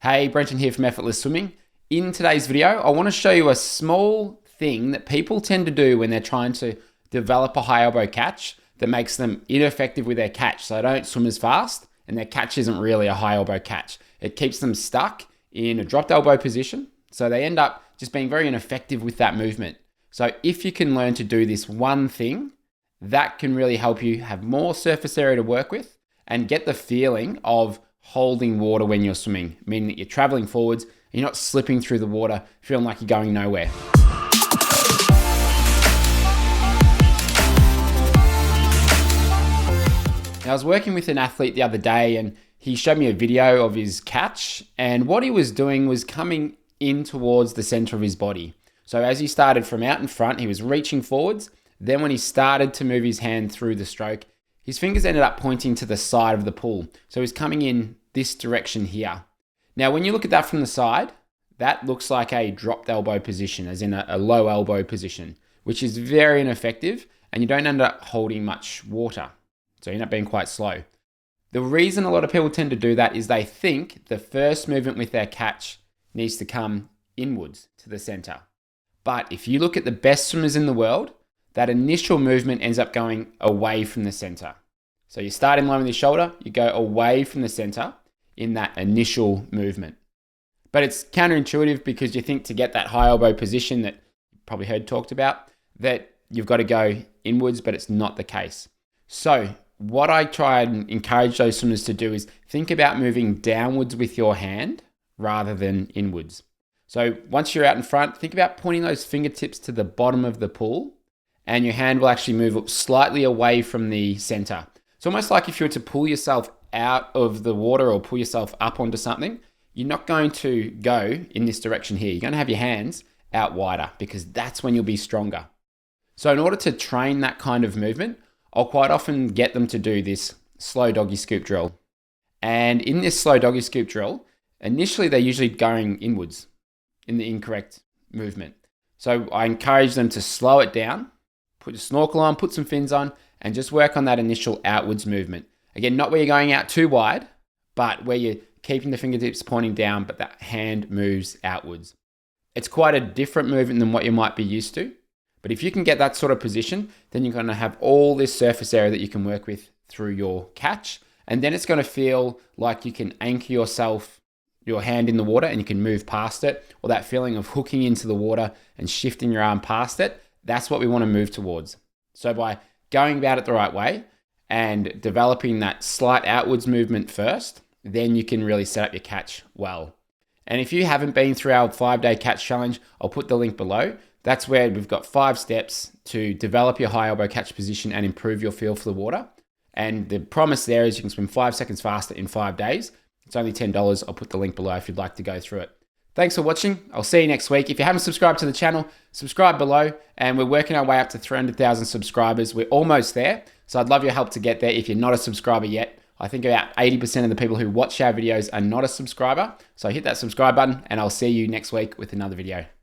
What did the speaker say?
Hey, Brenton here from Effortless Swimming. In today's video, I want to show you a small thing that people tend to do when they're trying to develop a high elbow catch that makes them ineffective with their catch. So they don't swim as fast and their catch isn't really a high elbow catch. It keeps them stuck in a dropped elbow position. So they end up just being very ineffective with that movement. So if you can learn to do this one thing, that can really help you have more surface area to work with and get the feeling of holding water when you're swimming, meaning that you're traveling forwards, you're not slipping through the water, feeling like you're going nowhere. Now, I was working with an athlete the other day and he showed me a video of his catch, and what he was doing was coming in towards the center of his body. So as he started from out in front, he was reaching forwards. Then when he started to move his hand through the stroke, his fingers ended up pointing to the side of the pool. So he's coming in this direction here. Now, when you look at that from the side, that looks like a dropped elbow position, as in a low elbow position, which is very ineffective, and you don't end up holding much water. So you end up being quite slow. The reason a lot of people tend to do that is they think the first movement with their catch needs to come inwards to the center. But if you look at the best swimmers in the world, that initial movement ends up going away from the center. So you start in line with your shoulder, you go away from the center in that initial movement. But it's counterintuitive because you think to get that high elbow position that you probably heard talked about, that you've got to go inwards, but it's not the case. So what I try and encourage those swimmers to do is think about moving downwards with your hand rather than inwards. So once you're out in front, think about pointing those fingertips to the bottom of the pool, and your hand will actually move up slightly away from the center. It's almost like if you were to pull yourself out of the water or pull yourself up onto something, you're not going to go in this direction here. You're going to have your hands out wider because that's when you'll be stronger. So in order to train that kind of movement, I'll quite often get them to do this slow doggy scoop drill. And in this slow doggy scoop drill, initially they're usually going inwards in the incorrect movement. So I encourage them to slow it down, put your snorkel on, put some fins on, and just work on that initial outwards movement. Again, not where you're going out too wide, but where you're keeping the fingertips pointing down, but that hand moves outwards. It's quite a different movement than what you might be used to. But if you can get that sort of position, then you're going to have all this surface area that you can work with through your catch. And then it's going to feel like you can anchor your hand in the water and you can move past it, or that feeling of hooking into the water and shifting your arm past it. That's what we want to move towards. So by going about it the right way and developing that slight outwards movement first, then you can really set up your catch well. And if you haven't been through our 5-day catch challenge, I'll put the link below. That's where we've got 5 steps to develop your high elbow catch position and improve your feel for the water. And the promise there is you can swim 5 seconds faster in 5 days. It's only $10. I'll put the link below if you'd like to go through it. Thanks for watching. I'll see you next week. If you haven't subscribed to the channel, subscribe below, and we're working our way up to 300,000 subscribers. We're almost there, so I'd love your help to get there if you're not a subscriber yet. I think about 80% of the people who watch our videos are not a subscriber, so hit that subscribe button, and I'll see you next week with another video.